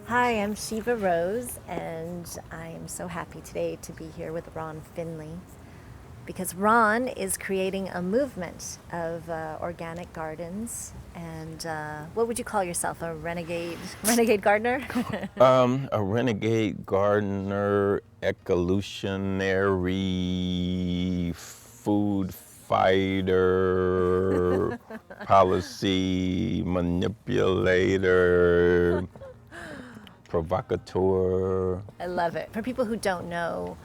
Hi, I'm Shiva Rose, and I am so happy today to be here with Ron Finley because Ron is creating a movement of organic gardens. And what would you call yourself? A renegade gardener? A renegade gardener, evolutionary, food fighter, policy manipulator, provocateur. I love it. For people who don't know,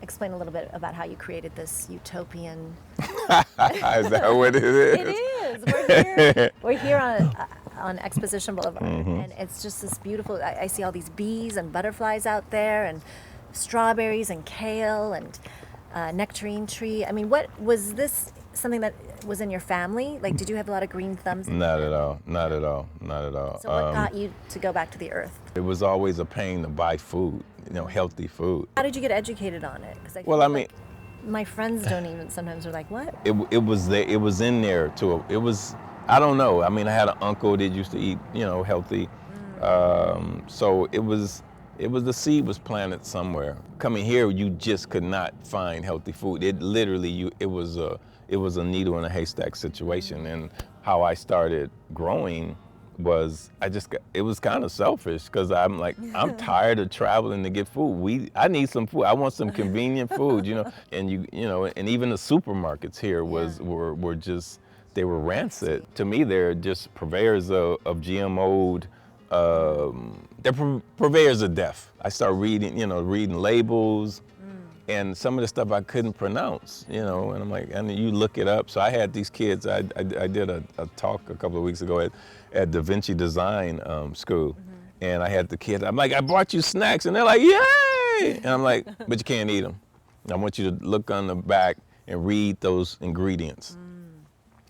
explain a little bit about how you created this utopian. Is that what it is? It is. We're here on Exposition Boulevard, and it's just this beautiful. I see all these bees and butterflies out there, and strawberries and kale and nectarine tree. I mean, what was this? Something that was in your family? Like, did you have a lot of green thumbs? Not at all. Not at all. Not at all. So, what got you to go back to the earth? It was always a pain to buy food, healthy food. How did you get educated on it? Because Well, I mean, my friends don't even sometimes are like, what? it was there. It was in there too. It was. I don't know. I mean, I had an uncle that used to eat, healthy. So it was. The seed was planted somewhere. Coming here, you just could not find healthy food. It literally, it was a needle in a haystack situation. And how I started growing was it was kind of selfish because I'm like, I'm tired of traveling to get food. I need some food. I want some convenient food, And and even the supermarkets here were just, they were rancid. To me, they're just purveyors of GMO'd. They're purveyors of death. I started reading labels, and some of the stuff I couldn't pronounce, and I'm like, and you look it up. So I had these kids. I did a talk a couple of weeks ago at Da Vinci Design School, and I had the kids. I'm like, I brought you snacks, and they're like, yay! And I'm like, but you can't eat them. I want you to look on the back and read those ingredients.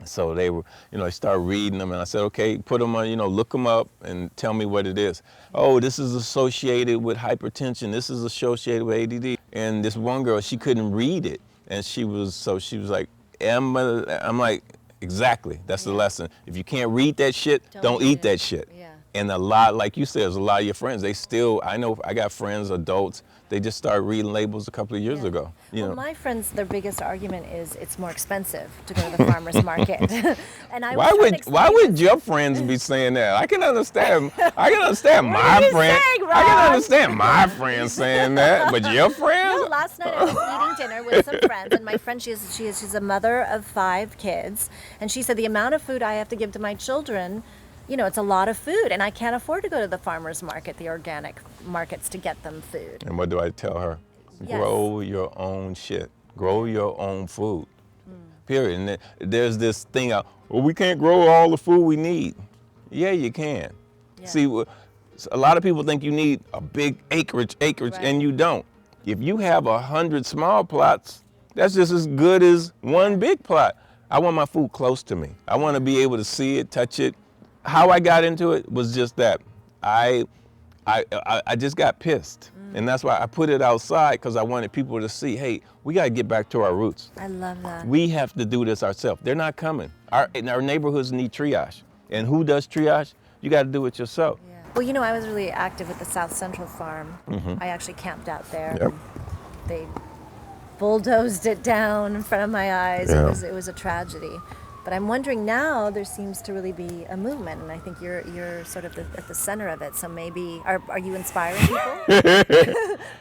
So they were, I started reading them, and I said, okay, put them on, look them up and tell me what it is. Oh, this is associated with hypertension. This is associated with ADD. And this one girl, she couldn't read it. And she was like, I'm like, exactly, that's the lesson. If you can't read that shit, don't eat that shit. Yeah. And a lot, like you said, there's a lot of your friends, I know I got friends, adults, they just started reading labels a couple of years ago. Well, my friends, their biggest argument is it's more expensive to go to the farmer's market. And I why would your friends be saying that? I can understand my friends. I can understand my friends saying that, but your friends? No, last night I was eating dinner with some friends, and my friend, she's a mother of 5 kids, and she said the amount of food I have to give to my children, it's a lot of food, and I can't afford to go to the farmer's market, the organic markets, to get them food. And what do I tell her? Yes. Grow your own shit. Grow your own food. Period. And there's this thing out, well, we can't grow all the food we need. Yeah, you can. Yeah. See, a lot of people think you need a big acreage, Right. and you don't. If you have 100 small plots, that's just as good as one big plot. I want my food close to me. I want to be able to see it, touch it. How I got into it was just that. I just got pissed. And that's why I put it outside, because I wanted people to see, hey, we got to get back to our roots. I love that. We have to do this ourselves. They're not coming. Our neighborhoods need triage. And who does triage? You got to do it yourself. Yeah. Well, I was really active with the South Central Farm. I actually camped out there. Yep. They bulldozed it down in front of my eyes. Yeah. It was a tragedy. But I'm wondering now, there seems to really be a movement, and I think you're sort of at the center of it. So maybe are you inspiring people?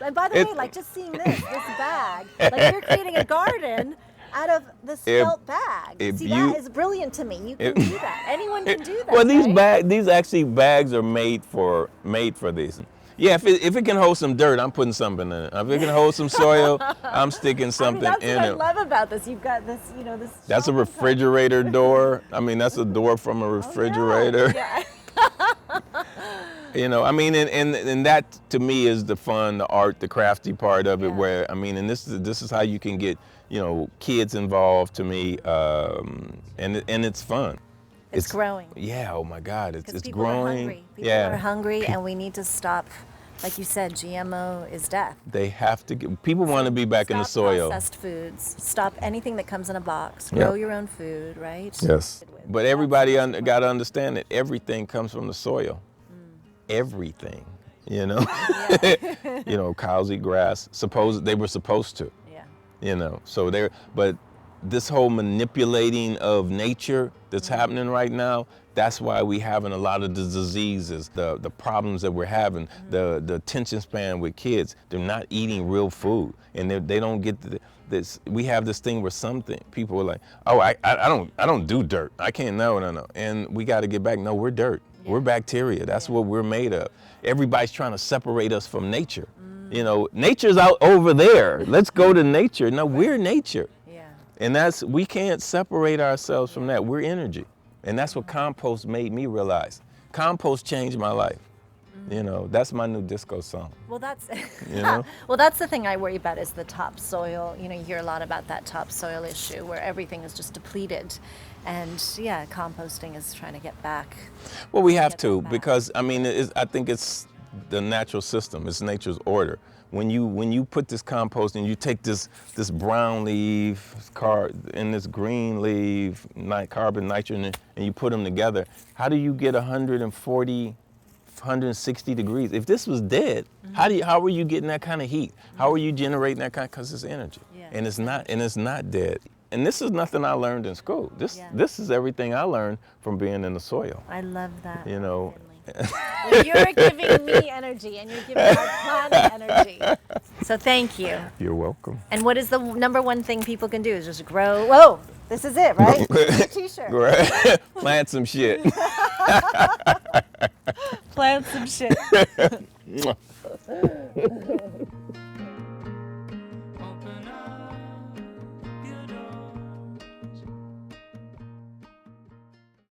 And by the way, just seeing this bag, like you're creating a garden out of this felt bag. See, that is brilliant to me. You can do that. Anyone can do that. Well, right? these actually bags are made for this. Yeah, if it can hold some dirt, I'm putting something in it. If it can hold some soil, I'm sticking something that's in what it. I love about this. You've got this, this. That's a refrigerator door. I mean, that's a door from a refrigerator. Yeah. And that to me is the fun, the art, the crafty part of it. Yeah. Where and this is how you can get kids involved. To me, and it's fun. It's growing. Yeah. Oh my God, it's people growing. Are hungry. People are hungry, and we need to stop. Like you said, GMO is death. They have to get. People want to be back in the soil. Stop processed foods. Stop anything that comes in a box. Grow your own food, right? Yes. But everybody got to understand that everything comes from the soil. everything, you know. You know, cows eat grass. They were supposed to. Yeah. You know, so but this whole manipulating of nature that's happening right now, that's why we having a lot of the diseases, the problems that we're having, the attention span with kids. They're not eating real food, and they don't get this. We have this thing where people are like, oh, I don't do dirt. I can't, no. And we got to get back. No, we're dirt. Yeah. We're bacteria. That's what we're made of. Everybody's trying to separate us from nature. You know, nature's out over there. Let's go to nature. No, we're nature. Yeah. And we can't separate ourselves from that. We're energy. And that's what compost made me realize. Compost changed my life. You know, that's my new disco song. Well, that's you know? Well, that's the thing I worry about is the topsoil. You know, you hear a lot about that topsoil issue where everything is just depleted. And yeah, composting is trying to get back. Well, we have to, because I mean, I think it's the natural system. It's nature's order. When you put this compost and you take this brown leaf and this green leaf, carbon, nitrogen, and you put them together, how do you get 140, 160 degrees? If this was dead, how are you getting that kind of heat? How are you generating that kind? Because it's energy, and it's not dead. And this is nothing I learned in school. This is everything I learned from being in the soil. I love that. You know. Well, you're giving me energy, and you're giving our planet energy. So thank you. You're welcome. And what is the number one thing people can do? Is just grow. Whoa, this is it, right? T-shirt. Right. Plant some shit. Plant some shit.